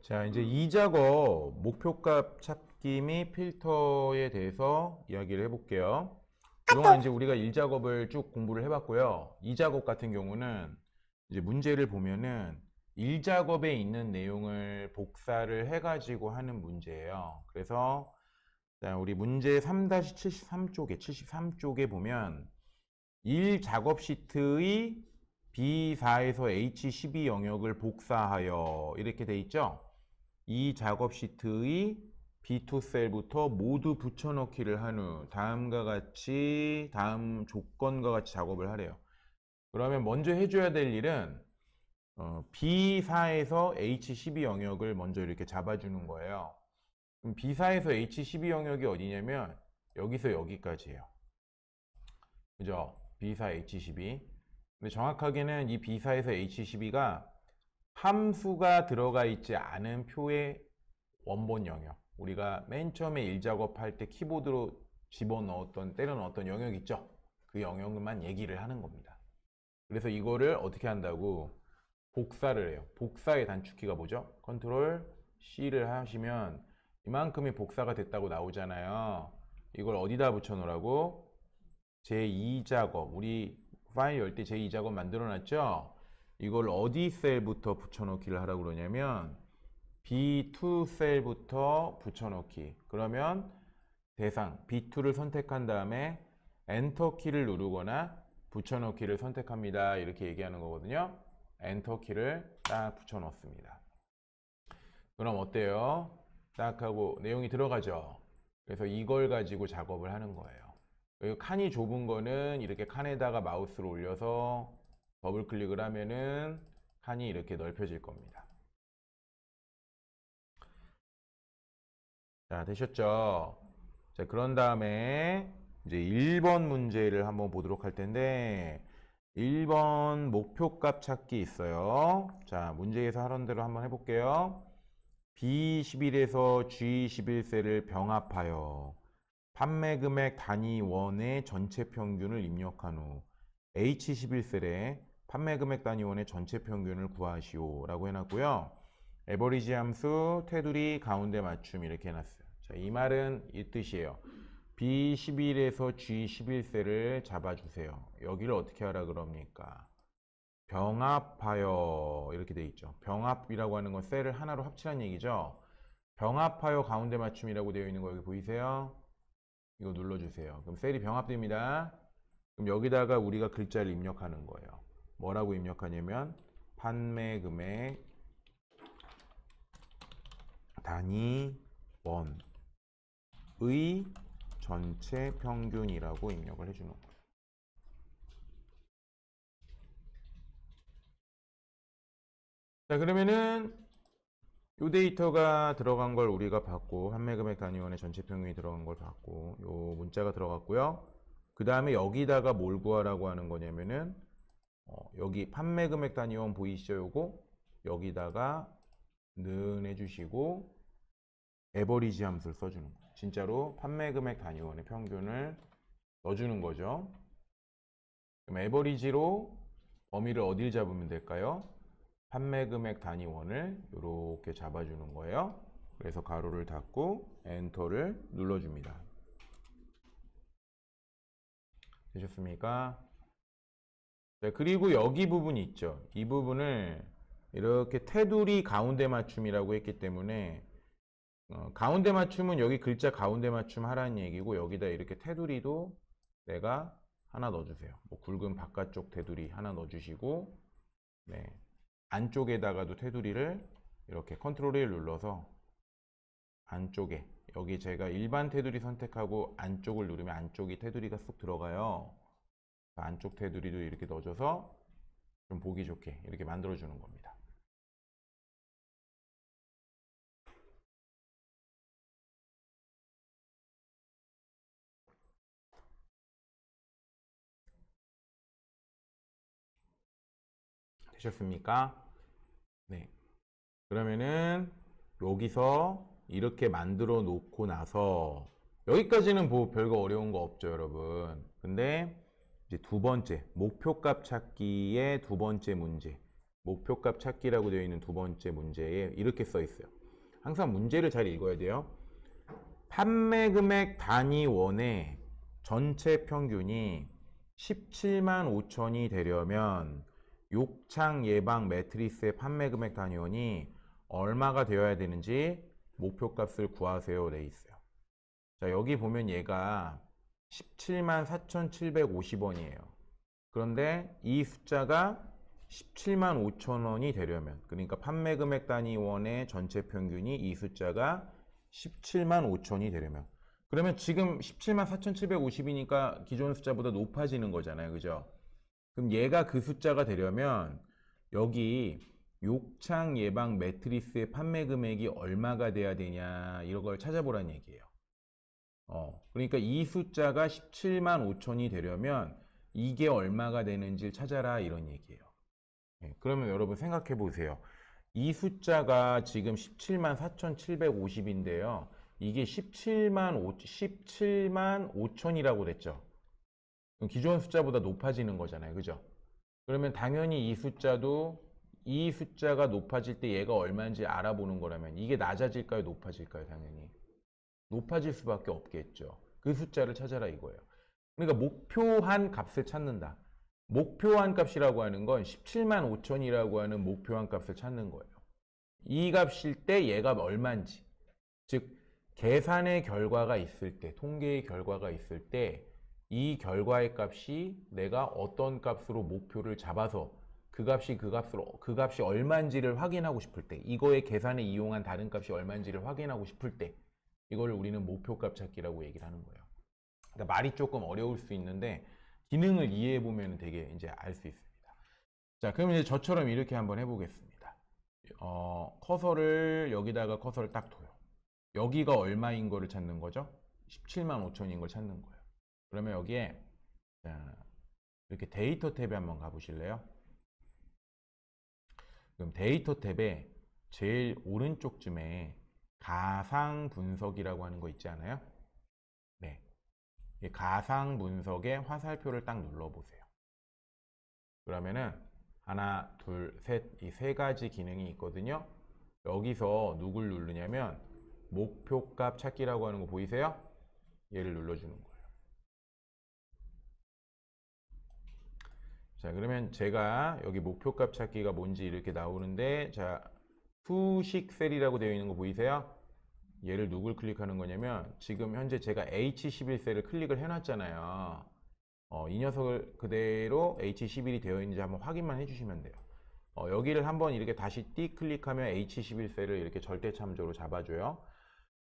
자, 이제 이 작업, 목표값 찾기 및 필터에 대해서 이야기를 해볼게요. 그동안 이제 우리가 1작업을 쭉 공부를 해봤고요. 2작업 같은 경우는 이제 문제를 보면은 1작업에 있는 내용을 복사를 해가지고 하는 문제예요. 그래서 자, 우리 문제 3-73쪽에 보면 1작업 시트의 B4에서 H12 영역을 복사하여 이렇게 돼 있죠. 이 작업 시트의 B2 셀부터 모두 붙여넣기를 한 후 다음과 같이 다음 조건과 같이 작업을 하래요. 그러면 먼저 해줘야 될 일은 B4에서 H12 영역을 먼저 이렇게 잡아주는 거예요. 그럼 B4에서 H12 영역이 어디냐면 여기서 여기까지예요. 그죠? B4 H12. 근데 정확하게는 이 B4에서 H12가 함수가 들어가 있지 않은 표의 원본 영역. 우리가 맨 처음에 1작업 할 때 키보드로 집어넣었던, 때려 넣었던 영역 있죠? 그 영역만 얘기를 하는 겁니다. 그래서 이거를 어떻게 한다고? 복사를 해요. 복사의 단축키가 뭐죠? 컨트롤 C를 하시면 이만큼이 복사가 됐다고 나오잖아요. 이걸 어디다 붙여놓으라고? 제2작업. 우리 파일 열 때 제2작업 만들어놨죠? 이걸 어디 셀부터 붙여넣기를 하라고 그러냐면 B2 셀부터 붙여넣기. 그러면 대상 B2를 선택한 다음에 엔터 키를 누르거나 붙여넣기를 선택합니다. 이렇게 얘기하는 거거든요. 엔터 키를 딱 붙여넣습니다. 그럼 어때요? 딱 하고 내용이 들어가죠. 그래서 이걸 가지고 작업을 하는 거예요. 여기 칸이 좁은 거는 이렇게 칸에다가 마우스를 올려서 더블 클릭을 하면은 칸이 이렇게 넓혀질 겁니다. 자, 되셨죠? 자, 그런 다음에 이제 1번 문제를 한번 보도록 할 텐데 1번 목표값 찾기 있어요. 자, 문제에서 하던 대로 한번 해볼게요. B11에서 G11셀을 병합하여 판매 금액 단위 원의 전체 평균을 입력한 후 H11셀에 판매 금액 단위 원의 전체 평균을 구하시오 라고 해놨고요. 에버리지 함수, 테두리, 가운데 맞춤 이렇게 해놨어요. 자, 이 말은 이 뜻이에요. B11에서 G11셀을 잡아주세요. 여기를 어떻게 하라 그럽니까? 병합하여 이렇게 돼 있죠. 병합이라고 하는 건 셀을 하나로 합치란 얘기죠. 병합하여 가운데 맞춤이라고 되어 있는 거 여기 보이세요? 이거 눌러주세요. 그럼 셀이 병합됩니다. 그럼 여기다가 우리가 글자를 입력하는 거예요. 뭐라고 입력하냐면 판매 금액 단위 원의 전체 평균이라고 입력을 해주는 거예요. 자, 그러면은 이 데이터가 들어간 걸 우리가 봤고 판매 금액 단위원의 전체 평균이 들어간 걸 봤고 요 문자가 들어갔고요. 그 다음에 여기다가 뭘 구하라고 하는 거냐면은 여기 판매 금액 단위원 보이시죠? 요거 여기다가 는 해주시고 에버리지 함수를 써주는 거예요. 진짜로 판매 금액 단위원의 평균을 넣어주는 거죠. 그럼 에버리지로 범위를 어딜 잡으면 될까요? 판매 금액 단위원을 이렇게 잡아주는 거예요. 그래서 가로를 닫고 엔터를 눌러줍니다. 되셨습니까? 네, 그리고 여기 부분이 있죠. 이 부분을 이렇게 테두리 가운데 맞춤이라고 했기 때문에 가운데 맞춤은 여기 글자 가운데 맞춤 하라는 얘기고 여기다 이렇게 테두리도 내가 하나 넣어주세요. 뭐 굵은 바깥쪽 테두리 하나 넣어주시고 네. 안쪽에다가도 테두리를 이렇게 컨트롤 1 눌러서 안쪽에 여기 제가 일반 테두리 선택하고 안쪽을 누르면 안쪽이 테두리가 쏙 들어가요. 안쪽 테두리도 이렇게 넣어줘서 좀 보기 좋게 이렇게 만들어 주는 겁니다. 되셨습니까? 네. 그러면은 여기서 이렇게 만들어 놓고 나서 여기까지는 뭐 별거 어려운 거 없죠, 여러분. 근데 이제 두 번째 목표값 찾기의 두 번째 문제. 목표값 찾기라고 되어 있는 두 번째 문제에 이렇게 써 있어요. 항상 문제를 잘 읽어야 돼요. 판매 금액 단위원의 전체 평균이 17만 5천이 되려면 욕창 예방 매트리스의 판매 금액 단위원이 얼마가 되어야 되는지 목표값을 구하세요 돼 있어요. 자, 여기 보면 얘가 17만 4,750원이에요. 그런데 이 숫자가 17만 5천 원이 되려면, 그러니까 판매 금액 단위원의 전체 평균이 이 숫자가 17만 5천이 되려면, 그러면 지금 17만 4,750이니까 기존 숫자보다 높아지는 거잖아요. 그죠? 그럼 얘가 그 숫자가 되려면 여기 욕창 예방 매트리스의 판매 금액이 얼마가 돼야 되냐 이런 걸 찾아보라는 얘기예요. 그러니까 이 숫자가 17만 5천이 되려면 이게 얼마가 되는지를 찾아라 이런 얘기예요. 그러면 여러분 생각해 보세요. 이 숫자가 지금 17만 4,750인데요. 이게 17만 5천이라고 그랬죠. 기존 숫자보다 높아지는 거잖아요. 그죠? 그러면 당연히 이 숫자도 이 숫자가 높아질 때 얘가 얼마인지 알아보는 거라면 이게 낮아질까요? 높아질까요? 당연히 높아질 수밖에 없겠죠. 그 숫자를 찾아라 이거예요. 그러니까 목표한 값을 찾는다. 목표한 값이라고 하는 건 17만 5천이라고 하는 목표한 값을 찾는 거예요. 이 값일 때 얘가 얼마인지, 즉 계산의 결과가 있을 때, 통계의 결과가 있을 때 이 결과의 값이 내가 어떤 값으로 목표를 잡아서 그 값이 얼마인지를 확인하고 싶을 때, 이거의 계산에 이용한 다른 값이 얼마인지를 확인하고 싶을 때, 이걸 우리는 목표값 찾기라고 얘기를 하는 거예요. 그러니까 말이 조금 어려울 수 있는데 기능을 이해해 보면 되게 이제 알 수 있습니다. 자, 그럼 이제 저처럼 이렇게 한번 해보겠습니다. 커서를 여기다가 커서를 딱 둬요. 여기가 얼마인 거를 찾는 거죠? 17만 5천인 걸 찾는 거예요. 그러면 여기에 자, 이렇게 데이터 탭에 한번 가보실래요? 그럼 데이터 탭에 제일 오른쪽쯤에 가상 분석이라고 하는 거 있지 않아요? 네. 가상 분석의 화살표를 딱 눌러보세요. 그러면은 하나, 둘, 셋, 이 세 가지 기능이 있거든요. 여기서 누굴 누르냐면 목표값 찾기라고 하는 거 보이세요? 얘를 눌러주는 거예요. 자, 그러면 제가 여기 목표값 찾기가 뭔지 이렇게 나오는데, 자, 수식 셀이라고 되어 있는 거 보이세요? 얘를 누굴 클릭하는 거냐면 지금 현재 제가 H11셀을 클릭을 해놨잖아요. 이 녀석을 그대로 H11이 되어 있는지 한번 확인만 해주시면 돼요. 여기를 한번 이렇게 다시 띡 클릭하면 H11셀을 이렇게 절대참조로 잡아줘요.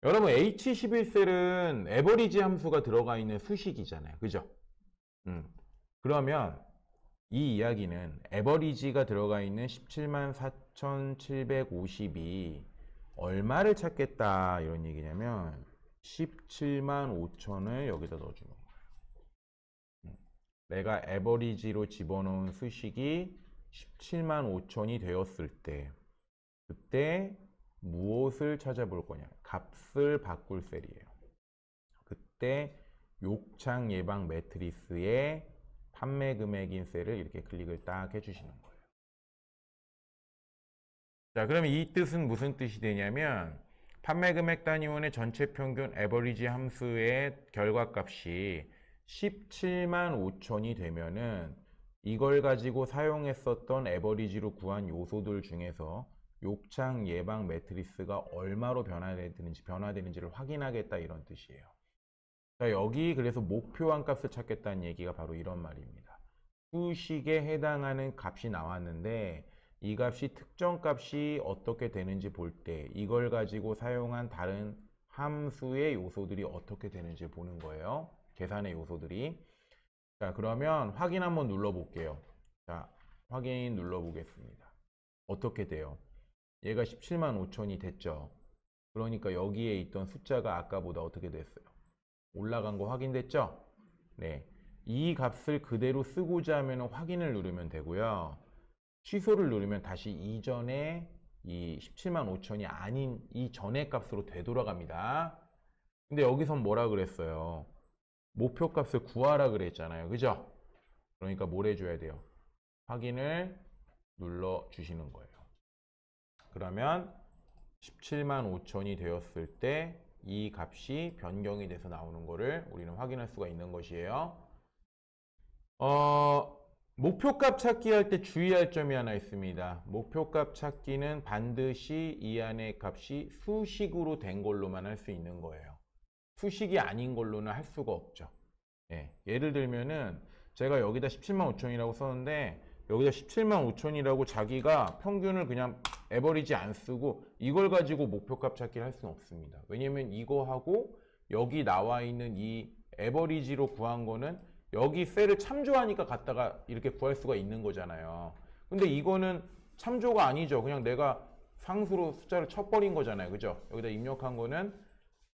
여러분 H11셀은 에버리지 함수가 들어가 있는 수식이잖아요. 그죠? 그러면 이 이야기는 에버리지가 들어가 있는 17만 4,750이 얼마를 찾겠다 이런 얘기냐면 17만 5천을 여기다 넣어주는 거예요. 내가 에버리지로 집어넣은 수식이 17만 5천이 되었을 때 그때 무엇을 찾아볼 거냐? 값을 바꿀 셀이에요. 그때 욕창 예방 매트리스의 판매 금액인 셀을 이렇게 클릭을 딱 해주시는 거예요. 자, 그러면 이 뜻은 무슨 뜻이 되냐면 판매 금액 단위원의 전체 평균 에버리지 함수의 결과값이 17만 5천이 되면은 이걸 가지고 사용했었던 에버리지로 구한 요소들 중에서 욕창 예방 매트리스가 얼마로 변화되는지를 확인하겠다 이런 뜻이에요. 자, 여기 그래서 목표한 값을 찾겠다는 얘기가 바로 이런 말입니다. 수식에 해당하는 값이 나왔는데 이 값이 특정 값이 어떻게 되는지 볼 때 이걸 가지고 사용한 다른 함수의 요소들이 어떻게 되는지 보는 거예요. 계산의 요소들이. 자, 그러면 확인 한번 눌러 볼게요. 자, 확인 눌러 보겠습니다. 어떻게 돼요? 얘가 17만 5천이 됐죠. 그러니까 여기에 있던 숫자가 아까보다 어떻게 됐어요? 올라간 거 확인됐죠? 네. 이 값을 그대로 쓰고자 하면 확인을 누르면 되고요. 취소를 누르면 다시 이전에 이 17만 5천이 아닌 이전의 값으로 되돌아갑니다. 근데 여기선 뭐라 그랬어요? 목표 값을 구하라 그랬잖아요. 그죠? 그러니까 뭘 해줘야 돼요? 확인을 눌러 주시는 거예요. 그러면 17만 5천이 되었을 때 이 값이 변경이 돼서 나오는 거를 우리는 확인할 수가 있는 것이에요. 목표값 찾기 할 때 주의할 점이 하나 있습니다. 목표값 찾기는 반드시 이 안의 값이 수식으로 된 걸로만 할 수 있는 거예요. 수식이 아닌 걸로는 할 수가 없죠. 예, 예를 들면은 제가 여기다 17만 5천이라고 썼는데 여기다 17만 5천이라고 자기가 평균을 그냥 에버리지 안 쓰고 이걸 가지고 목표값 찾기를 할 수는 없습니다. 왜냐면 이거하고 여기 나와 있는 이 에버리지로 구한 거는 여기 셀을 참조하니까 갖다가 이렇게 구할 수가 있는 거잖아요. 근데 이거는 참조가 아니죠. 그냥 내가 상수로 숫자를 쳐버린 거잖아요. 그죠? 여기다 입력한 거는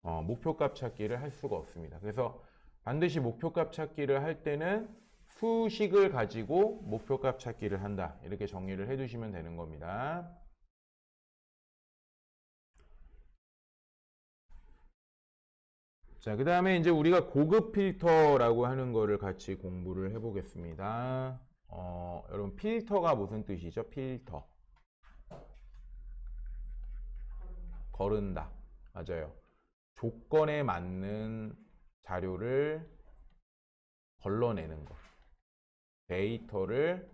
목표값 찾기를 할 수가 없습니다. 그래서 반드시 목표값 찾기를 할 때는 수식을 가지고 목표값 찾기를 한다. 이렇게 정리를 해두시면 되는 겁니다. 자, 그 다음에 이제 우리가 고급 필터라고 하는 거를 같이 공부를 해보겠습니다. 여러분, 필터가 무슨 뜻이죠? 필터. 거른다. 맞아요. 조건에 맞는 자료를 걸러내는 것. 데이터를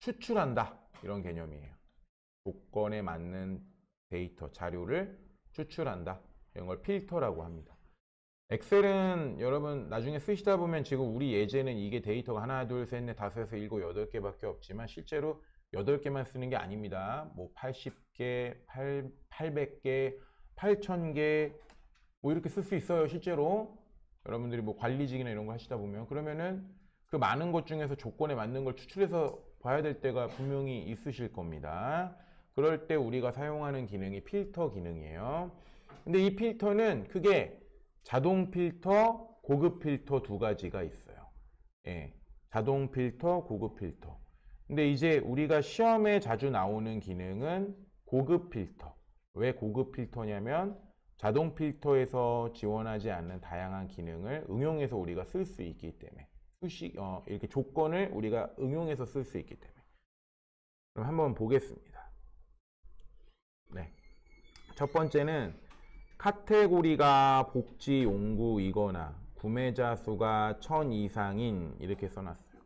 추출한다. 이런 개념이에요. 조건에 맞는 데이터, 자료를 추출한다. 이런 걸 필터라고 합니다. 엑셀은 여러분 나중에 쓰시다 보면 지금 우리 예제는 이게 데이터가 하나, 둘, 셋, 넷, 다섯, 여섯, 일곱, 여덟 개밖에 없지만 실제로 8개만 쓰는 게 아닙니다. 뭐 80개, 800개, 8000개 뭐 이렇게 쓸 수 있어요. 실제로 여러분들이 뭐 관리직이나 이런 거 하시다 보면 그러면은 그 많은 것 중에서 조건에 맞는 걸 추출해서 봐야 될 때가 분명히 있으실 겁니다. 그럴 때 우리가 사용하는 기능이 필터 기능이에요. 근데 이 필터는 크게 자동 필터, 고급 필터 두 가지가 있어요. 예, 자동 필터, 고급 필터. 근데 이제 우리가 시험에 자주 나오는 기능은 고급 필터. 왜 고급 필터냐면 자동 필터에서 지원하지 않는 다양한 기능을 응용해서 우리가 쓸 수 있기 때문에 이렇게 조건을 우리가 응용해서 쓸 수 있기 때문에. 그럼 한번 보겠습니다. 네, 첫 번째는 카테고리가 복지 용구이거나 구매자 수가 1000 이상인 이렇게 써놨어요.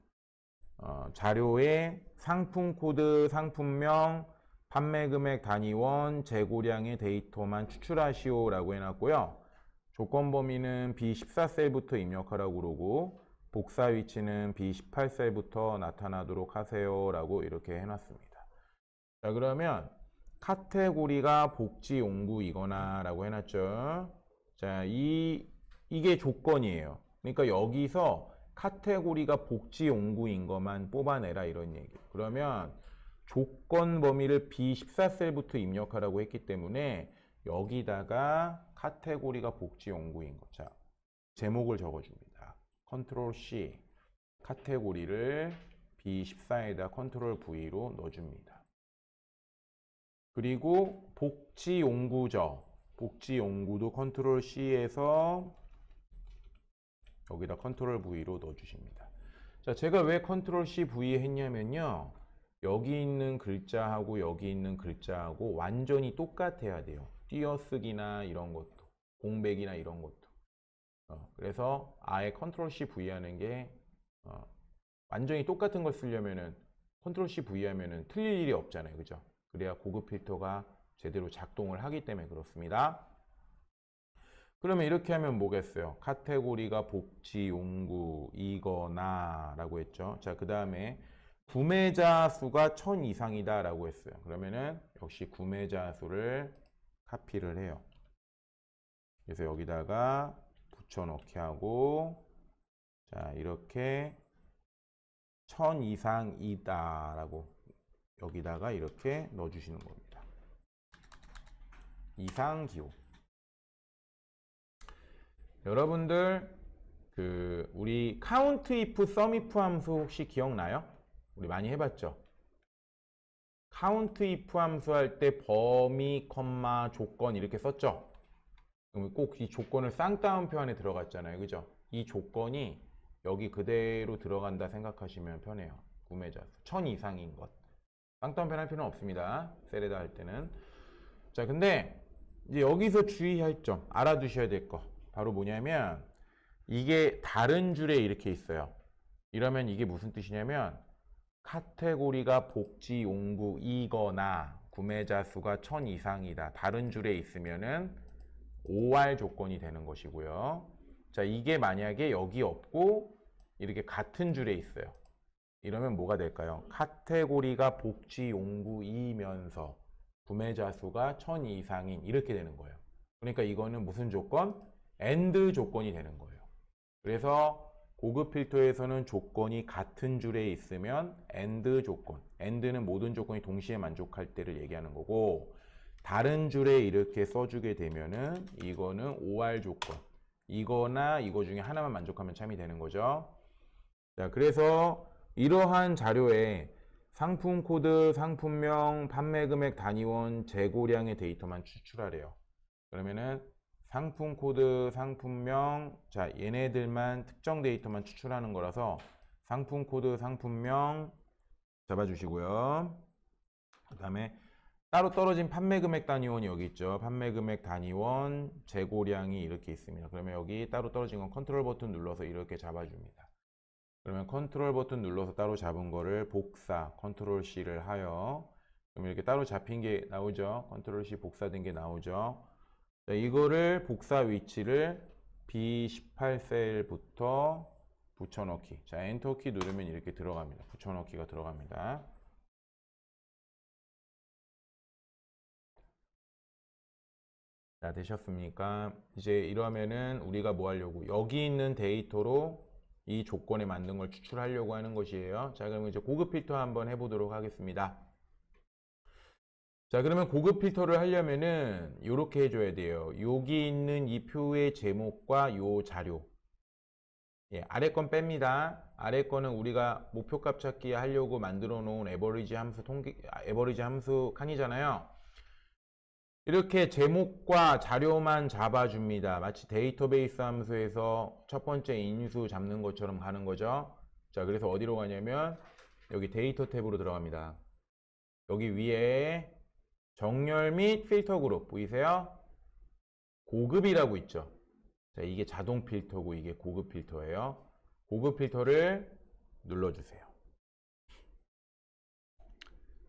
자료에 상품 코드, 상품명, 판매 금액 단위원, 재고량의 데이터만 추출하시오 라고 해놨고요. 조건 범위는 B14셀부터 입력하라고 그러고 복사 위치는 B18셀부터 나타나도록 하세요 라고 이렇게 해놨습니다. 자, 그러면 카테고리가 복지 용구이거나 라고 해놨죠. 자, 이게 조건이에요. 그러니까 여기서 카테고리가 복지 용구인 것만 뽑아내라 이런 얘기예요. 그러면 조건 범위를 B14셀부터 입력하라고 했기 때문에 여기다가 카테고리가 복지 용구인 거. 자, 제목을 적어줍니다. 컨트롤 C, 카테고리를 B14에다 컨트롤 V로 넣어줍니다. 그리고 복지 용구죠. 복지 용구도 컨트롤 C에서 여기다 컨트롤 V로 넣어주십니다. 자, 제가 왜 컨트롤 C, V 했냐면요. 여기 있는 글자하고 여기 있는 글자하고 완전히 똑같아야 돼요. 띄어쓰기나 이런 것도, 공백이나 이런 것도. 그래서 아예 컨트롤 C, V 하는 게 완전히 똑같은 걸 쓰려면은 컨트롤 C, V 하면은 틀릴 일이 없잖아요. 그죠? 그래야 고급 필터가 제대로 작동을 하기 때문에 그렇습니다. 그러면 이렇게 하면 뭐겠어요? 카테고리가 복지 용구이거나 라고 했죠. 자, 그 다음에 구매자 수가 1000 이상이다 라고 했어요. 그러면은 역시 구매자 수를 카피를 해요. 그래서 여기다가 붙여넣기 하고 자, 이렇게 1000 이상이다 라고 여기다가 이렇게 넣어주시는 겁니다. 이상 기호. 여러분들 우리 count if, sum if 함수 혹시 기억나요? 우리 많이 해봤죠? count if 함수 할 때 범위, 컴마, 조건 이렇게 썼죠? 그럼 꼭 이 조건을 쌍따옴표 안에 들어갔잖아요. 그죠? 이 조건이 여기 그대로 들어간다 생각하시면 편해요. 구매자 수 1000 이상인 것. 쌍따옴표 할 필요는 없습니다. 셀에다 할 때는. 자, 근데 이제 여기서 주의할 점, 알아두셔야 될 거 바로 뭐냐면 이게 다른 줄에 이렇게 있어요. 이러면 이게 무슨 뜻이냐면 카테고리가 복지 용구이거나 구매자 수가 1000 이상이다. 다른 줄에 있으면은 OR 조건이 되는 것이고요. 자, 이게 만약에 여기 없고 이렇게 같은 줄에 있어요. 이러면 뭐가 될까요? 카테고리가 복지 용구이면서 구매자 수가 1000 이상인 이렇게 되는 거예요. 그러니까 이거는 무슨 조건? AND 조건이 되는 거예요. 그래서 고급 필터에서는 조건이 같은 줄에 있으면 AND 조건. AND는 모든 조건이 동시에 만족할 때를 얘기하는 거고, 다른 줄에 이렇게 써주게 되면은 이거는 OR 조건. 이거나 이거 중에 하나만 만족하면 참이 되는 거죠. 자, 그래서 이러한 자료에 상품 코드, 상품명, 판매 금액, 단위원, 재고량의 데이터만 추출하래요. 그러면은 상품 코드, 상품명, 자, 얘네들만 특정 데이터만 추출하는 거라서 상품 코드, 상품명 잡아주시고요. 그 다음에 따로 떨어진 판매 금액 단위원이 여기 있죠. 판매 금액 단위원, 재고량이 이렇게 있습니다. 그러면 여기 따로 떨어진 건 컨트롤 버튼 눌러서 이렇게 잡아줍니다. 그러면 컨트롤 버튼 눌러서 따로 잡은 거를 복사, 컨트롤 C를 하여, 그러면 이렇게 따로 잡힌 게 나오죠. 컨트롤 C 복사된 게 나오죠. 자, 이거를 복사 위치를 B18셀부터 붙여넣기. 자, 엔터키 누르면 이렇게 들어갑니다. 붙여넣기가 들어갑니다. 자, 되셨습니까? 이제 이러면은 우리가 뭐 하려고? 여기 있는 데이터로 이 조건에 맞는 걸 추출하려고 하는 것이에요. 자, 그러면 이제 고급 필터 한번 해보도록 하겠습니다. 자, 그러면 고급 필터를 하려면은 이렇게 해줘야 돼요. 여기 있는 이 표의 제목과 요 자료, 예, 아래 건 뺍니다. 아래 거는 우리가 목표값 찾기 하려고 만들어 놓은 에버리지 함수 에버리지 함수 칸이잖아요. 이렇게 제목과 자료만 잡아줍니다. 마치 데이터베이스 함수에서 첫 번째 인수 잡는 것처럼 가는 거죠. 자, 그래서 어디로 가냐면 여기 데이터 탭으로 들어갑니다. 여기 위에 정렬 및 필터 그룹 보이세요? 고급이라고 있죠. 자, 이게 자동 필터고 이게 고급 필터예요. 고급 필터를 눌러주세요.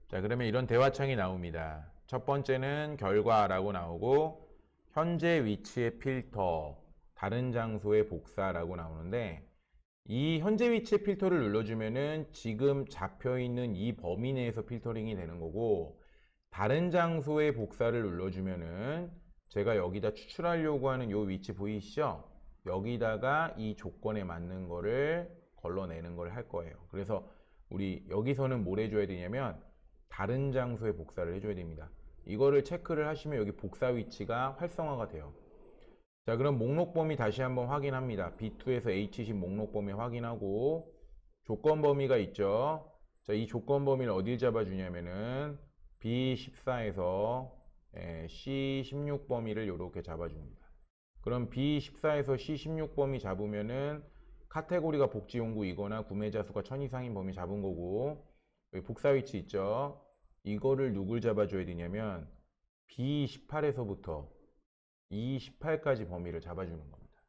자, 그러면 이런 대화창이 나옵니다. 첫 번째는 결과라고 나오고 현재 위치의 필터, 다른 장소의 복사라고 나오는데 이 현재 위치의 필터를 눌러주면은 지금 잡혀있는 이 범위 내에서 필터링이 되는 거고, 다른 장소의 복사를 눌러주면은 제가 여기다 추출하려고 하는 요 위치 보이시죠? 여기다가 이 조건에 맞는 거를 걸러내는 걸 할 거예요. 그래서 우리 여기서는 뭘 해줘야 되냐면 다른 장소에 복사를 해줘야 됩니다. 이거를 체크를 하시면 여기 복사 위치가 활성화가 돼요. 자, 그럼 목록 범위 다시 한번 확인합니다. B2에서 H10 목록 범위 확인하고 조건 범위가 있죠. 자, 이 조건 범위를 어딜 잡아주냐면은 B14에서 C16 범위를 이렇게 잡아줍니다. 그럼 B14에서 C16 범위 잡으면은 카테고리가 복지용구이거나 구매자 수가 1000 이상인 범위 잡은 거고, 여기 복사 위치 있죠. 이거를 누굴 잡아줘야 되냐면 B18에서부터 E18까지 범위를 잡아주는 겁니다.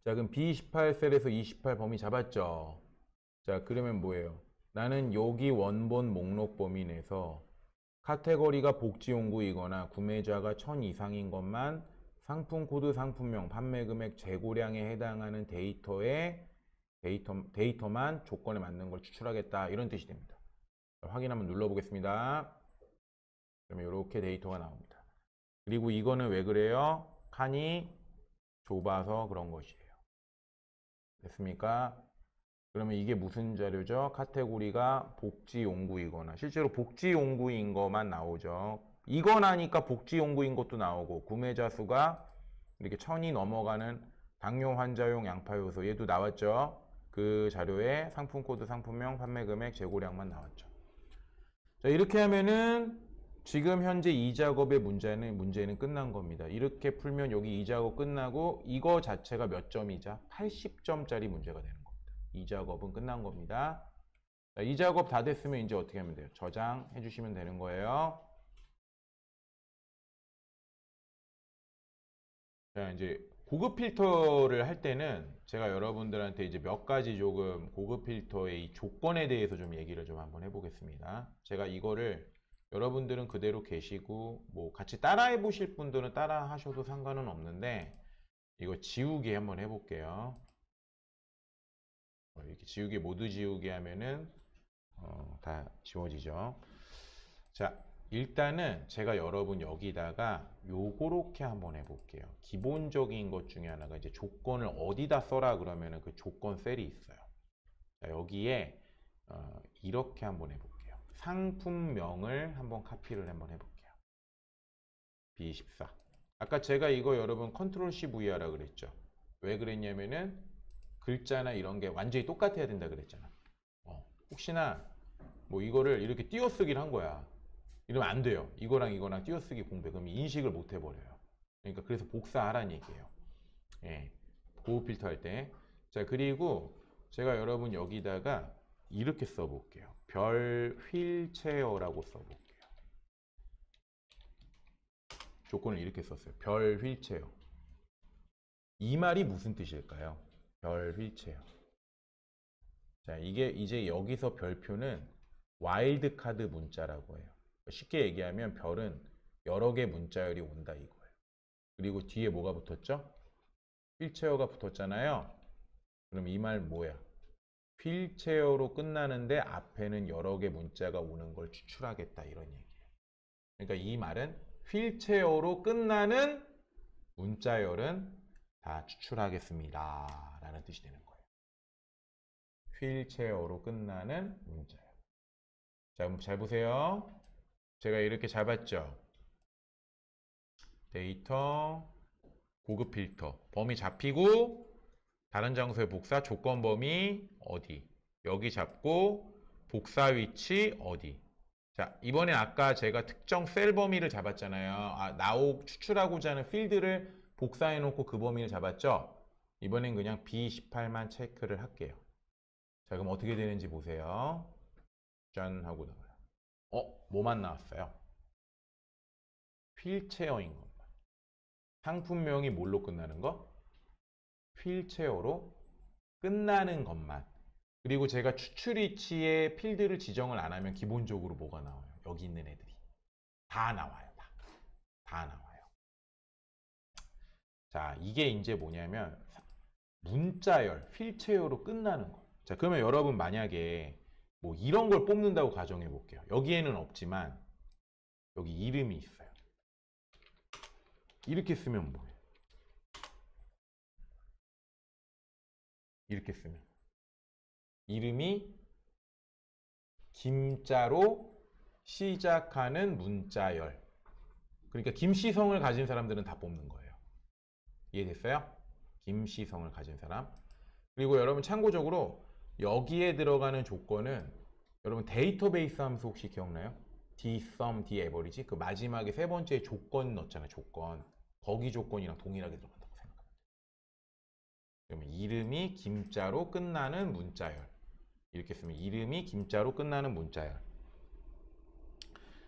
자, 그럼 B18셀에서 28 범위 잡았죠. 자, 그러면 뭐예요? 나는 여기 원본 목록 범위 내에서 카테고리가 복지용구이거나 구매자가 1000 이상인 것만 상품 코드, 상품명, 판매 금액, 재고량에 해당하는 데이터만 조건에 맞는 걸 추출하겠다, 이런 뜻이 됩니다. 자, 확인 한번 눌러보겠습니다. 그러면 이렇게 데이터가 나옵니다. 그리고 이거는 왜 그래요? 칸이 좁아서 그런 것이에요. 됐습니까? 그러면 이게 무슨 자료죠? 카테고리가 복지용구이거나, 실제로 복지용구인 것만 나오죠. 이거 나니까 복지용구인 것도 나오고, 구매자 수가 이렇게 1000이 넘어가는 당뇨 환자용 양파요소, 얘도 나왔죠. 그 자료에 상품 코드, 상품명, 판매 금액, 재고량만 나왔죠. 자, 이렇게 하면은 지금 현재 이 작업의 문제는 끝난 겁니다. 이렇게 풀면 여기 이 작업 끝나고 이거 자체가 몇 점이자 80점짜리 문제가 되는 겁니다. 이 작업은 끝난 겁니다. 자, 이 작업 다 됐으면 이제 어떻게 하면 돼요? 저장해 주시면 되는 거예요. 자, 이제 고급 필터를 할 때는 제가 여러분들한테 이제 몇 가지 조금 고급 필터의 이 조건에 대해서 좀 얘기를 좀 한번 해보겠습니다. 제가 이거를 여러분들은 그대로 계시고 뭐 같이 따라해 보실 분들은 따라 하셔도 상관은 없는데 이거 지우기 한번 해볼게요. 이렇게 지우기 모두 지우기 하면은 다 지워지죠. 자, 일단은 제가 여러분 여기다가 요렇게 한번 해볼게요. 기본적인 것 중에 하나가 이제 조건을 어디다 써라 그러면은 그 조건 셀이 있어요. 자, 여기에 이렇게 한번 해볼게요. 상품명을 한번 카피를 한번 해볼게요. B24. 아까 제가 이거 여러분 컨트롤 C V 하라 그랬죠. 왜 그랬냐면은 글자나 이런 게 완전히 똑같아야 된다 그랬잖아. 혹시나 뭐 이거를 이렇게 띄어쓰기를 한 거야. 이러면 안 돼요. 이거랑 이거랑 띄어쓰기 공배. 그럼 인식을 못 해버려요. 그러니까 그래서 복사하라는 얘기예요. 예. 고급 필터 할 때. 자, 그리고 제가 여러분 여기다가 이렇게 써볼게요. 별 휠체어라고 써볼게요. 조건을 이렇게 썼어요. 별 휠체어. 이 말이 무슨 뜻일까요? 별 휠체어. 자, 이게 이제 여기서 별표는 와일드카드 문자라고 해요. 쉽게 얘기하면 별은 여러 개 문자열이 온다 이거예요. 그리고 뒤에 뭐가 붙었죠? 휠체어가 붙었잖아요. 그럼 이 말 뭐야? 휠체어로 끝나는데 앞에는 여러 개 문자가 오는 걸 추출하겠다 이런 얘기예요. 그러니까 이 말은 휠체어로 끝나는 문자열은 다 추출하겠습니다 라는 뜻이 되는 거예요. 휠체어로 끝나는 문자열. 자, 잘 보세요. 제가 이렇게 잡았죠. 데이터, 고급 필터. 범위 잡히고 다른 장소의 복사, 조건 범위 어디. 여기 잡고 복사 위치 어디. 자, 이번엔 아까 제가 특정 셀 범위를 잡았잖아요. 추출하고자 하는 필드를 복사해 놓고 그 범위를 잡았죠. 이번엔 그냥 B18만 체크를 할게요. 자, 그럼 어떻게 되는지 보세요. 짠 하고 나와요. 뭐만 나왔어요? 휠체어인 것만. 상품명이 뭘로 끝나는 거? 휠체어로 끝나는 것만. 그리고 제가 추출 위치에 필드를 지정을 안 하면 기본적으로 뭐가 나와요? 여기 있는 애들이. 다 나와요. 다 나와요. 자, 이게 이제 뭐냐면 문자열, 휠체어로 끝나는 거. 자, 그러면 여러분 만약에 뭐 이런 걸 뽑는다고 가정해 볼게요. 여기에는 없지만 여기 이름이 있어요. 이렇게 쓰면 뭐예요? 이렇게 쓰면 이름이 김자로 시작하는 문자열. 그러니까 김시성을 가진 사람들은 다 뽑는 거예요. 이해됐어요? 김시성을 가진 사람. 그리고 여러분 참고적으로 여기에 들어가는 조건은 여러분 데이터베이스 함수 혹시 기억나요? dsum, daverage 그 마지막에 세 번째 조건 넣었잖아요. 조건. 거기 조건이랑 동일하게 들어간다고 생각하면 돼요. 그러면 이름이 김자로 끝나는 문자열. 이렇게 쓰면 이름이 김자로 끝나는 문자열.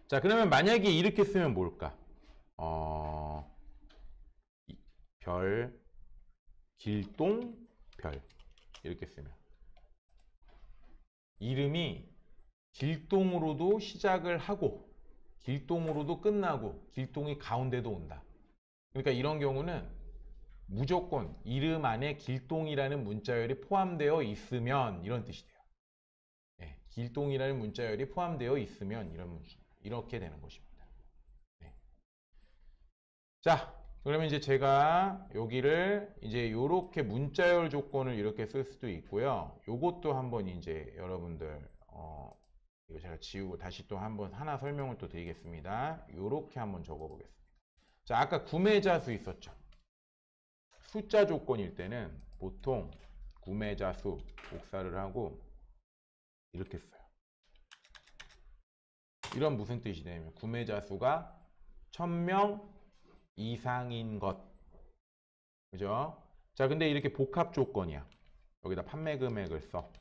자, 그러면 만약에 이렇게 쓰면 뭘까? 별, 길동, 별. 이렇게 쓰면 이름이 길동으로도 시작을 하고 길동으로도 끝나고 길동이 가운데도 온다. 그러니까 이런 경우는 무조건 이름 안에 길동이라는 문자열이 포함되어 있으면 이런 뜻이 돼요. 네, 길동이라는 문자열이 포함되어 있으면 이렇게 되는 것입니다. 네. 자, 그러면 이제 제가 여기를 이제 이렇게 문자열 조건을 이렇게 쓸 수도 있고요. 요것도 한번 이제 여러분들 이거 제가 지우고 다시 또 한번 하나 설명을 또 드리겠습니다. 요렇게 한번 적어 보겠습니다. 자, 아까 구매자 수 있었죠. 숫자 조건일 때는 보통 구매자 수 복사를 하고 이렇게 써요. 이런 무슨 뜻이 되냐면 구매자 수가 1000명 이상인 것. 그죠? 자, 근데 이렇게 복합 조건이야. 여기다 판매 금액을 써.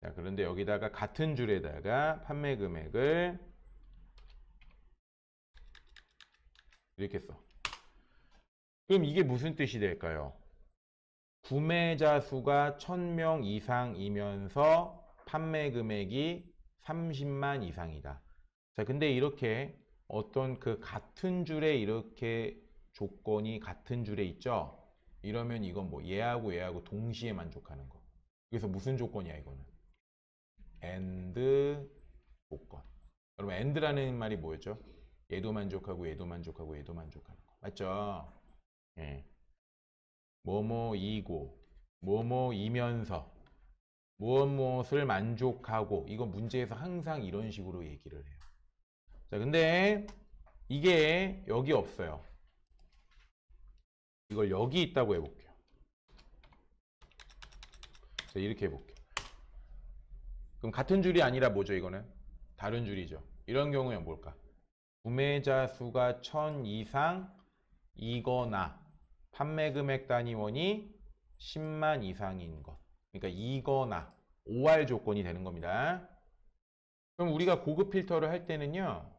자, 그런데 여기다가 같은 줄에다가 판매 금액을 이렇게 써. 그럼 이게 무슨 뜻이 될까요? 구매자 수가 1000명 이상이면서 판매 금액이 30만 이상이다. 자, 근데 이렇게 어떤 그 같은 줄에 이렇게 조건이 같은 줄에 있죠? 이러면 이건 뭐 얘하고 얘하고 동시에 만족하는 거. 그래서 무슨 조건이야 이거는? AND 조건. 여러분 AND라는 말이 뭐였죠? 얘도 만족하고 얘도 만족하고 얘도 만족하는 거. 맞죠? 예. 뭐뭐이고 뭐뭐이면서 무엇을 만족하고 이거 문제에서 항상 이런 식으로 얘기를 해요. 자, 근데 이게 여기 없어요. 이걸 여기 있다고 해볼게요. 자, 이렇게 해볼게요. 그럼 같은 줄이 아니라 뭐죠 이거는? 다른 줄이죠. 이런 경우에 뭘까? 구매자 수가 1000 이상이거나 판매 금액 단위원이 10만 이상인 것. 그러니까 이거나 OR 조건이 되는 겁니다. 그럼 우리가 고급 필터를 할 때는요.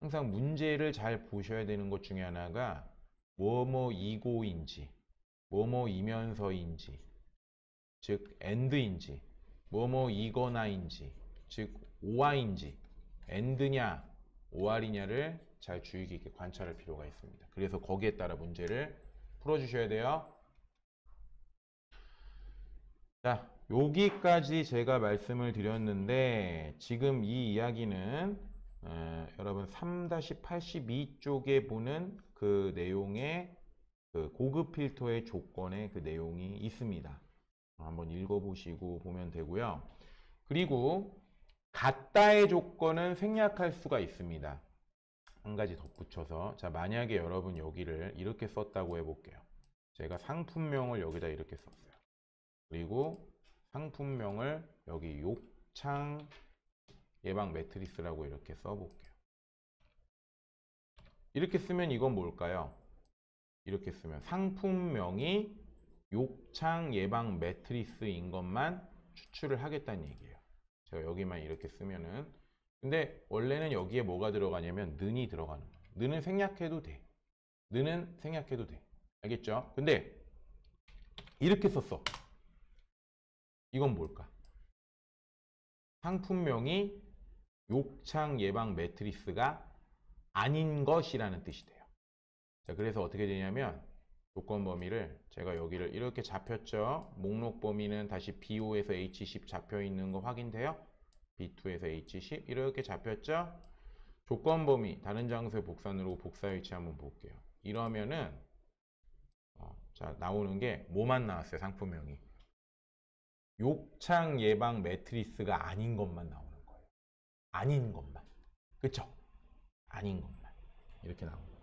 항상 문제를 잘 보셔야 되는 것 중에 하나가 뭐뭐이고인지 뭐뭐이면서인지 즉 AND인지 뭐뭐이거나인지 즉 OR인지 AND냐 OR이냐를 잘 주의 깊게 관찰할 필요가 있습니다. 그래서 거기에 따라 문제를 풀어주셔야 돼요. 자, 여기까지 제가 말씀을 드렸는데 지금 이 이야기는 여러분 3-82쪽에 보는 그 내용의 그 고급 필터의 조건의 그 내용이 있습니다. 한번 읽어보시고 보면 되고요. 그리고 같다의 조건은 생략할 수가 있습니다. 한 가지 덧붙여서 자, 만약에 여러분 여기를 이렇게 썼다고 해볼게요. 제가 상품명을 여기다 이렇게 썼어요. 그리고 상품명을 여기 욕창 예방 매트리스라고 이렇게 써볼게요. 이렇게 쓰면 이건 뭘까요? 이렇게 쓰면 상품명이 욕창 예방 매트리스인 것만 추출을 하겠다는 얘기예요. 제가 여기만 이렇게 쓰면은 근데 원래는 여기에 뭐가 들어가냐면 는이 들어가는 거예요. 는은 생략해도 돼. 는은 생략해도 돼. 알겠죠? 근데 이렇게 썼어. 이건 뭘까? 상품명이 욕창 예방 매트리스가 아닌 것이라는 뜻이 돼요. 자, 그래서 어떻게 되냐면 조건 범위를 제가 여기를 이렇게 잡혔죠. 목록 범위는 다시 B5에서 H10 잡혀 있는 거 확인돼요? B2에서 H10 이렇게 잡혔죠. 조건 범위 다른 장소의 복사으로 복사 위치 한번 볼게요. 이러면은 자, 나오는 게 뭐만 나왔어요? 상품명이 욕창 예방 매트리스가 아닌 것만 나오는 거예요. 아닌 것만. 그쵸? 아닌 것만. 이렇게 나오는 거예요.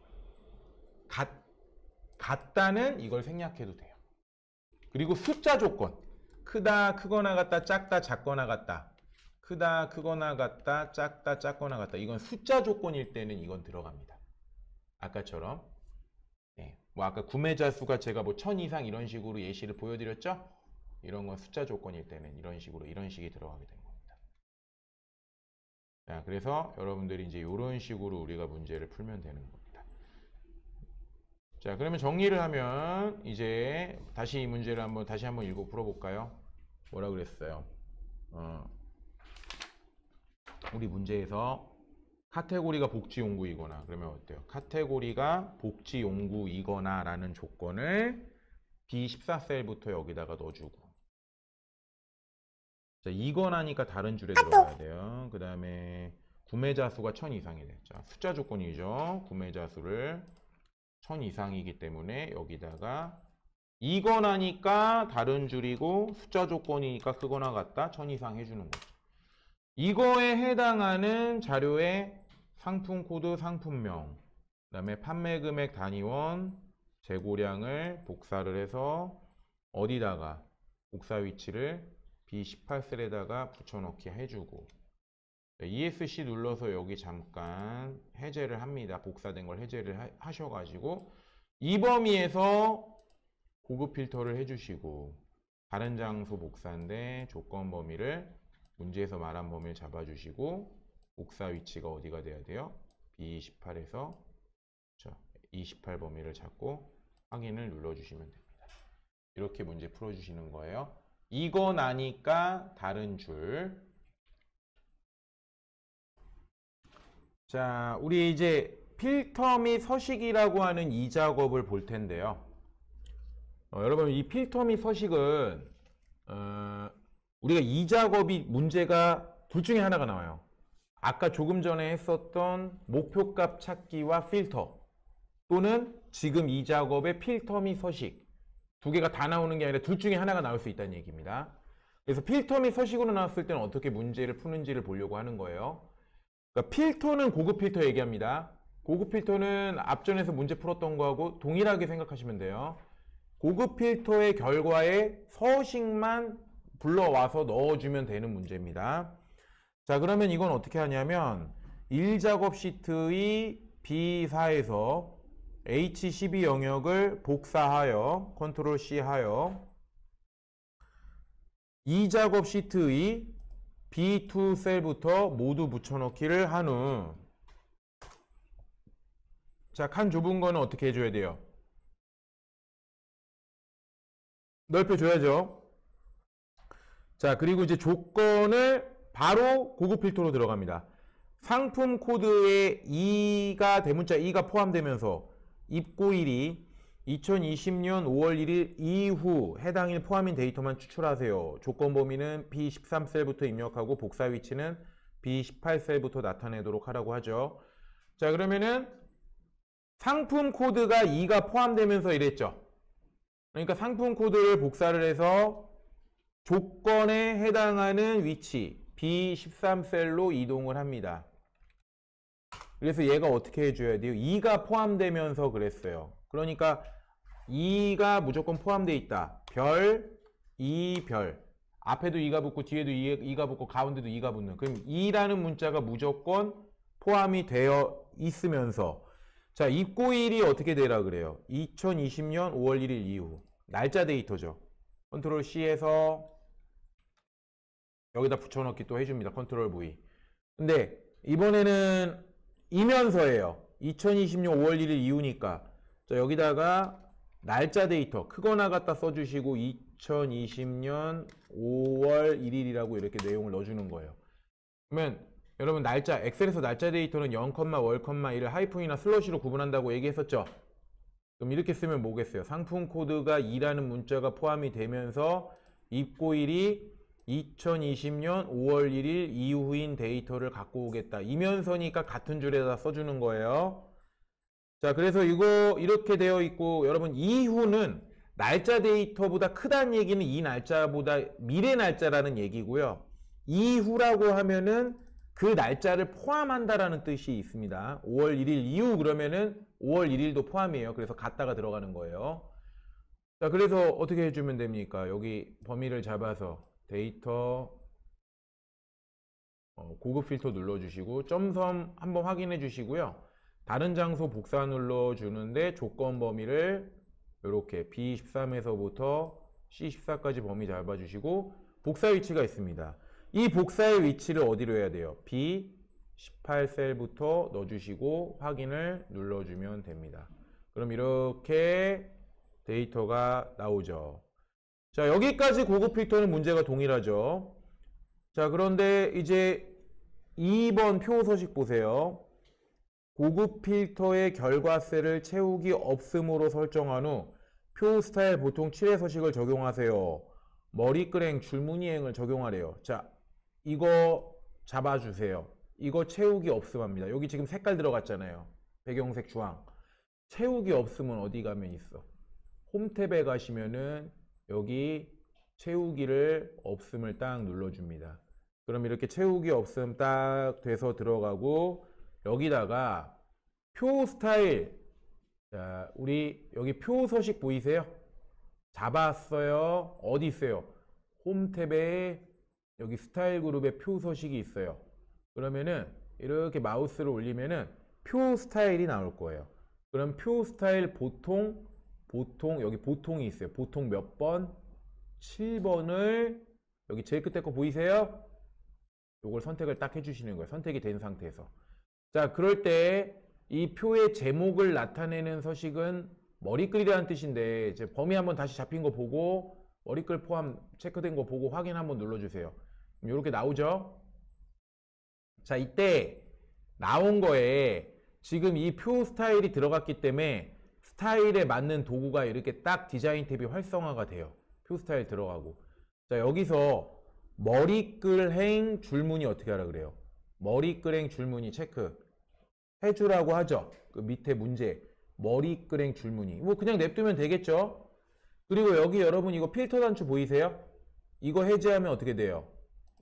같다는 이걸 생략해도 돼요. 그리고 숫자 조건. 크다, 크거나 같다, 작다, 작거나 같다. 크다, 크거나 같다, 작다, 작거나 같다. 이건 숫자 조건일 때는 이건 들어갑니다. 아까처럼. 네. 뭐 아까 구매자 수가 제가 뭐 1000 이상 이런 식으로 예시를 보여드렸죠? 이런 건 숫자 조건일 때는 이런 식으로 이런 식이 들어가게 되는 겁니다. 자, 그래서 여러분들이 이제 이런 식으로 우리가 문제를 풀면 되는 겁니다. 자, 그러면 정리를 하면 이제 다시 이 문제를 다시 한번 읽어 풀어볼까요? 뭐라 그랬어요? 우리 문제에서 카테고리가 복지용구이거나 그러면 어때요? 카테고리가 복지용구이거나 라는 조건을 B14셀부터 여기다가 넣어주고 자, 이거나니까 다른 줄에 들어가야 돼요. 그 다음에 구매자 수가 1000 이상이 됐죠. 숫자 조건이죠. 구매자 수를 1000 이상이기 때문에 여기다가 이거나니까 다른 줄이고 숫자 조건이니까 크거나 같다 1000 이상 해주는 거죠. 이거에 해당하는 자료의 상품 코드, 상품명, 그 다음에 판매 금액 단위원, 재고량을 복사를 해서 어디다가 복사 위치를 B18셀에다가 붙여넣기 해주고 ESC 눌러서 여기 잠깐 해제를 합니다. 복사된 걸 해제를 하셔가지고 이 범위에서 고급 필터를 해주시고 다른 장소 복사인데 조건 범위를 문제에서 말한 범위를 잡아주시고 복사 위치가 어디가 돼야 돼요? B28에서 28 범위를 잡고 확인을 눌러주시면 됩니다. 이렇게 문제 풀어주시는 거예요. 이거 나니까 다른 줄. 자, 우리 이제 필터 및 서식이라고 하는 이 작업을 볼 텐데요. 여러분, 이 필터 및 서식은 우리가 이 작업이 문제가 둘 중에 하나가 나와요. 아까 조금 전에 했었던 목표값 찾기와 필터, 또는 지금 이 작업의 필터 및 서식, 두 개가 다 나오는 게 아니라 둘 중에 하나가 나올 수 있다는 얘기입니다. 그래서 필터 및 서식으로 나왔을 때는 어떻게 문제를 푸는지를 보려고 하는 거예요. 그러니까 필터는 고급 필터 얘기합니다. 고급 필터는 앞전에서 문제 풀었던 거하고 동일하게 생각하시면 돼요. 고급 필터의 결과에 서식만 불러와서 넣어주면 되는 문제입니다. 자, 그러면 이건 어떻게 하냐면 1작업 시트의 B4에서 H12 영역을 복사하여 컨트롤 C 하여 2작업 시트의 B2 셀부터 모두 붙여넣기를 한 후, 자, 칸 좁은 거는 어떻게 해줘야 돼요? 넓혀줘야죠. 자, 그리고 이제 조건을 바로 고급 필터로 들어갑니다. 상품 코드에 2가 대문자 2가 포함되면서 입고일이 2020년 5월 1일 이후 해당일 포함인 데이터만 추출하세요. 조건 범위는 B13셀부터 입력하고 복사 위치는 B18셀부터 나타내도록 하라고 하죠. 자, 그러면은 상품 코드가 2가 포함되면서 이랬죠. 그러니까 상품 코드를 복사를 해서 조건에 해당하는 위치 B13셀로 이동을 합니다. 그래서 얘가 어떻게 해줘야 돼요? 2가 포함되면서 그랬어요. 그러니까 2가 무조건 포함되어 있다. 별, 2별. 앞에도 2가 붙고 뒤에도 2가 붙고 가운데도 2가 붙는. 그럼 2라는 문자가 무조건 포함이 되어 있으면서, 자, 입고일이 어떻게 되라 그래요? 2020년 5월 1일 이후. 날짜 데이터죠. 컨트롤 C에서 여기다 붙여넣기 또 해줍니다. 컨트롤 V. 근데 이번에는 이면서예요. 2020년 5월 1일 이후니까. 자, 여기다가 날짜 데이터 크거나 갖다 써주시고 2020년 5월 1일이라고 이렇게 내용을 넣어주는 거예요. 그러면 여러분 날짜, 엑셀에서 날짜 데이터는 0, 월, 1을 하이픈이나 슬러시로 구분한다고 얘기했었죠. 그럼 이렇게 쓰면 뭐겠어요? 상품 코드가 2라는 문자가 포함이 되면서 입고일이 2020년 5월 1일 이후인 데이터를 갖고 오겠다. 이면서니까 같은 줄에다 써주는 거예요. 자, 그래서 이거 이렇게 되어 있고, 여러분 이후는 날짜 데이터보다 크다는 얘기는 이 날짜보다 미래 날짜라는 얘기고요. 이후라고 하면은 그 날짜를 포함한다라는 뜻이 있습니다. 5월 1일 이후 그러면은 5월 1일도 포함이에요. 그래서 갖다가 들어가는 거예요. 자, 그래서 어떻게 해주면 됩니까? 여기 범위를 잡아서 데이터 고급 필터 눌러주시고 점섬 한번 확인해 주시고요. 다른 장소 복사 눌러주는데 조건 범위를 이렇게 B13에서부터 C14까지 범위 잡아주시고 복사 위치가 있습니다. 이 복사의 위치를 어디로 해야 돼요? B18셀부터 넣어주시고 확인을 눌러주면 됩니다. 그럼 이렇게 데이터가 나오죠. 자, 여기까지 고급 필터는 문제가 동일하죠. 자, 그런데 이제 2번 표 서식 보세요. 고급 필터의 결과셀을 채우기 없음으로 설정한 후 표 스타일 보통 7의 서식을 적용하세요. 머리끄랭 줄무늬행을 적용하래요. 자, 이거 잡아주세요. 이거 채우기 없음합니다. 여기 지금 색깔 들어갔잖아요. 배경색 주황. 채우기 없음은 어디 가면 있어? 홈탭에 가시면은 여기 채우기를 없음을 딱 눌러줍니다. 그럼 이렇게 채우기 없음 딱 돼서 들어가고, 여기다가 표 스타일, 자, 우리 여기 표 서식 보이세요? 잡았어요. 어디 있어요? 홈탭에 여기 스타일 그룹에 표 서식이 있어요. 그러면은 이렇게 마우스를 올리면은 표 스타일이 나올 거예요. 그럼 표 스타일 보통 여기 보통이 있어요. 보통 몇 번? 7번을 여기 제일 끝에 거 보이세요? 요걸 선택을 딱 해주시는 거예요. 선택이 된 상태에서. 자, 그럴 때 이 표의 제목을 나타내는 서식은 머리글이라는 뜻인데, 이제 범위 한번 다시 잡힌 거 보고 머리글 포함 체크된 거 보고 확인 한번 눌러주세요. 이렇게 나오죠? 자, 이때 나온 거에 지금 이 표 스타일이 들어갔기 때문에 스타일에 맞는 도구가 이렇게 딱 디자인 탭이 활성화가 돼요. 표 스타일 들어가고. 자, 여기서 머리글행 줄무늬 어떻게 하라 그래요? 머리글행 줄무늬 체크 해주라고 하죠. 그 밑에 문제. 머리글행 줄무늬. 뭐 그냥 냅두면 되겠죠? 그리고 여기 여러분 이거 필터 단추 보이세요? 이거 해제하면 어떻게 돼요?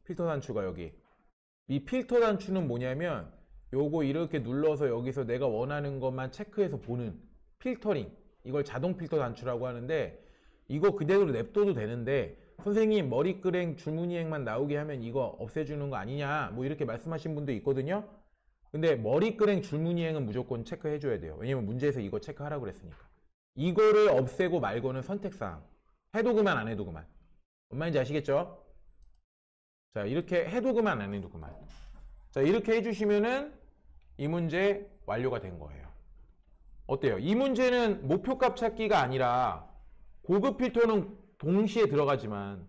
필터 단추가 여기. 이 필터 단추는 뭐냐면 요거 이렇게 눌러서 여기서 내가 원하는 것만 체크해서 보는 필터링. 이걸 자동 필터 단추라고 하는데 이거 그대로 냅둬도 되는데 선생님 머리글행 줄무늬행만 나오게 하면 이거 없애주는 거 아니냐 뭐 이렇게 말씀하신 분도 있거든요. 근데 머리글행 줄무늬행은 무조건 체크해 줘야 돼요. 왜냐면 문제에서 이거 체크하라고 그랬으니까. 이거를 없애고 말고는 선택사항. 해도 그만 안 해도 그만. 뭔 말인지 아시겠죠? 자, 이렇게 해도 그만 안 해도 그만. 자, 이렇게 해주시면은 이 문제 완료가 된 거예요. 어때요? 이 문제는 목표값 찾기가 아니라 고급 필터는 동시에 들어가지만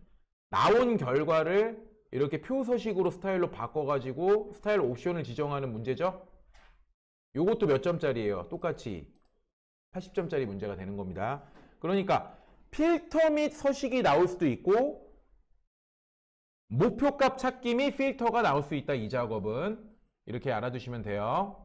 나온 결과를 이렇게 표 서식으로 스타일로 바꿔가지고 스타일 옵션을 지정하는 문제죠? 요것도 몇 점짜리예요? 똑같이 80점짜리 문제가 되는 겁니다. 그러니까 필터 및 서식이 나올 수도 있고 목표값 찾기 및 필터가 나올 수 있다. 이 작업은 이렇게 알아두시면 돼요.